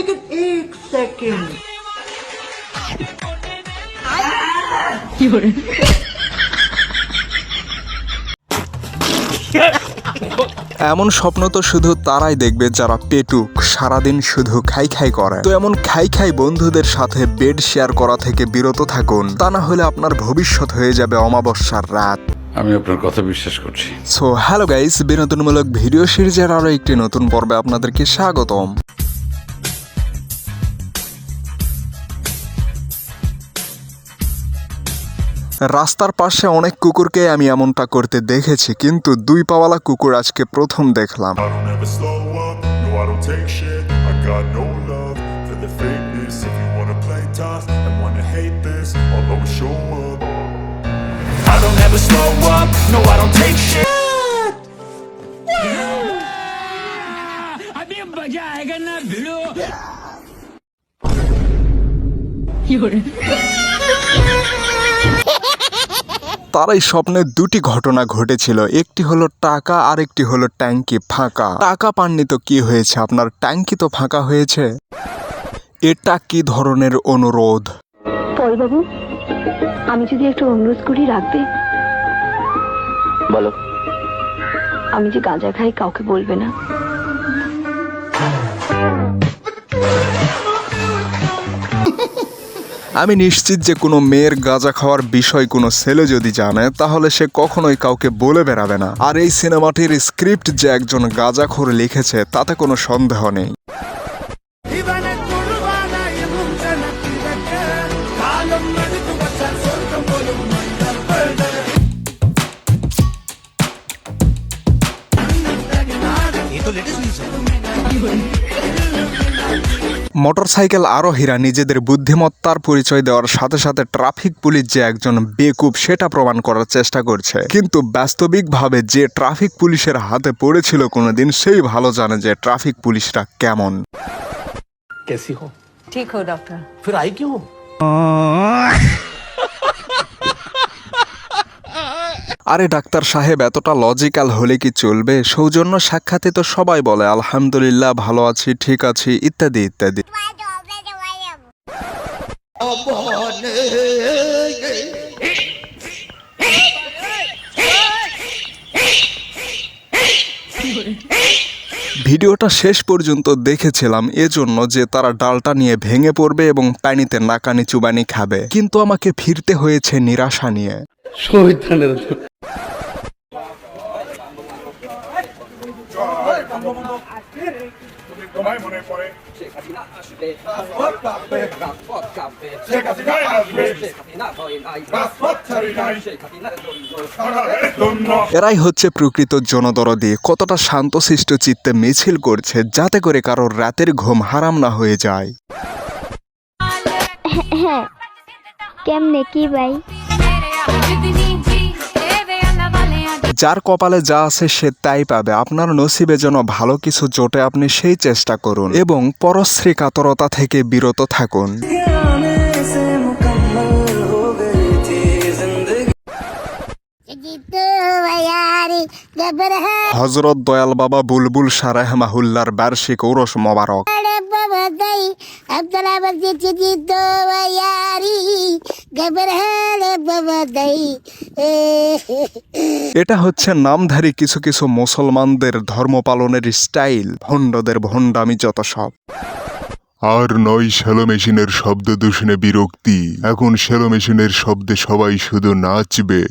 लेकिन एक सेकंड এমন স্বপ্ন তো শুধু তারাই দেখবে যারা পেটুক, সারাদিন শুধু খাই খাই করে। তো এমন খাই খাই বন্ধুদের সাথে বেড শেয়ার করা থেকে বিরত থাকুন, তা না হলে আপনার ভবিষ্যৎ হয়ে যাবে অমাবস্যার রাত। আমি আপনার কথা বিশ্বাস করছি। সো হ্যালো গাইস, বিনোদনমূলক ভিডিও সিরিজের আরো একটি নতুন পর্বে আপনাদেরকে স্বাগতম। রাস্তার পাশে অনেক কুকুরকে আমি এমনটা করতে দেখেছি, কিন্তু দুই পাওয়ালা কুকুর আজকে প্রথম দেখলাম। I don't ever slow up, no I don't take shit. I got no love for the fakeness. If you wanna play tough and wanna hate this, I'll always show up. I don't ever slow up, no I don't take shit. अभी मजा आएगा ना भिड़ो। তারাই স্বপ্নে দুটি ঘটনা ঘটেছিল, একটি হলো টাকা আর একটি হলো ট্যাঙ্কি ফাঁকা। টাকা পাননি তো কি হয়েছে, আপনার ট্যাঙ্কি তো ফাঁকা হয়েছে। এটা কি ধরনের অনুরোধ? পরিবাবু, আমি যদি একটু অনুরোধ করি রাখবে? বলো। আমি যে গাঁজা খাই কাউকে বলবে না। আমি নিশ্চিত যে কোনো মেয়ের গাঁজা খাওয়ার বিষয় কোনো ছেলে যদি জানে তাহলে সে কখনোই কাউকে বলে বেড়াবে না। আর এই সিনেমাটির স্ক্রিপ্ট যে একজন গাঁজাখোর লিখেছে তাতে কোনো সন্দেহ নেই। মোটরসাইকেল আরোহীরা নিজেদের বুদ্ধিমত্তার পরিচয় দেওয়ার সাথে সাথে ট্রাফিক পুলিশ যে একজন বেকুব সেটা প্রমাণ করার চেষ্টা করছে, কিন্তু বাস্তবিকভাবে যে ট্রাফিক পুলিশের হাতে পড়েছিল কোনোদিন সেই ভালো জানে যে ট্রাফিক পুলিশরা কেমন। कैसी हो? ठीक हो डॉक्टर। फिर आई क्यों हो? আরে ডাক্তার সাহেব, এতটা লজিক্যাল হলে কি চলবে? সৌজন্য সাক্ষাতে তো সবাই বলে আলহামদুলিল্লাহ, ভালো আছি, ঠিক আছি, ইত্যাদি ইত্যাদি। ভিডিওটা শেষ পর্যন্ত দেখেছিলাম এজন্য যে তারা ডালটা নিয়ে ভেঙে পড়বে এবং পানিতে নাকানি চুবানি খাবে, কিন্তু আমাকে ফিরতে হয়েছে নিরাশা নিয়ে। এরাই হচ্ছে প্রকৃত জনদরদি। কতটা শান্তশিষ্ট চিত্তে মিছিল করছে যাতে করে কারোর রাতের ঘুম হারাম না হয়ে যায়। কেমনে কি ভাই? যার কপালে যা আছে সে তাই পাবে। আপনার নসিবে যেন ভালো কিছু জোটে, আপনি সেই চেষ্টা করুন এবং পরশ্রী কাতরতা থেকে বিরত থাকুন। হযরত দয়াল বাবা বুলবুল শাহ রাহমাহুল্লাহর বার্ষিক উরস মোবারক। এটা হচ্ছে নামধারী কিছু কিছু মুসলমানদের ধর্ম পালনের স্টাইল, ভণ্ডদের ভণ্ডামি যত সব। আর নয় শ্যালো মেশিনের শব্দ দূষণে বিরক্তি, এখন শ্যালো মেশিনের শব্দে সবাই শুধু নাচবে।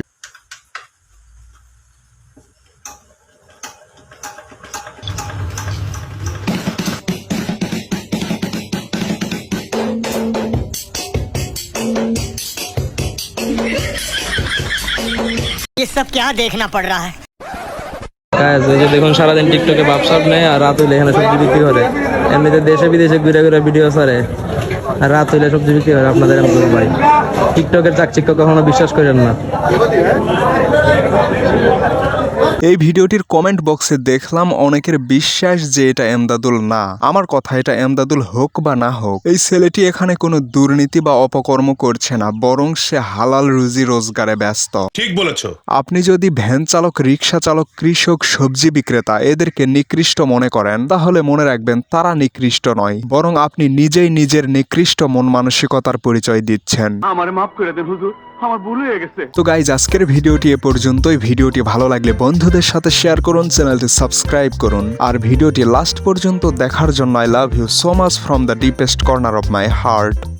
ये सब क्या देखना पड़ रहा है? দেখুন সারাদিন টিকটকে বাপসাপ নেয় আর রাত হইলে এখানে সবজি বিক্রি করে। এমনিতে দেশে বিদেশে ঘুরে ঘুরে ভিডিও ছাড়ে আর রাত হইলে সবজি বিক্রি করে। আপনাদের এমন ভাই টিকটকের চাকচিক্য কখনো বিশ্বাস করেন না। এই ভিডিওটির কমেন্ট বক্সে দেখলাম অনেকের বিশ্বাস যে এটা এমদাদুল না। আমার কথা, এটা এমদাদুল হোক বা না হোক, এই ছেলেটি এখানে কোনো দুর্নীতি বা অপকর্ম করছে না, বরং সে হালাল রুজি রোজগারে ব্যস্ত। ঠিক বলেছো। আপনি যদি ভ্যান চালক, রিক্সা চালক, কৃষক, সবজি বিক্রেতা এদেরকে নিকৃষ্ট মনে করেন, তাহলে মনে রাখবেন তারা নিকৃষ্ট নয়, বরং আপনি নিজেই নিজের নিকৃষ্ট মন মানসিকতার পরিচয় দিচ্ছেন। আমার মাফ করে দেন হুজুর, আমার ভুল হয়ে গেছে। তো গাইজ, আজকের ভিডিওটি এ পর্যন্তই। ভিডিওটি ভালো লাগলে বন্ধুদের সাথে শেয়ার করুন, চ্যানেলটি সাবস্ক্রাইব করুন, আর ভিডিওটি লাস্ট পর্যন্ত দেখার জন্য I love you so much from the deepest corner of my heart.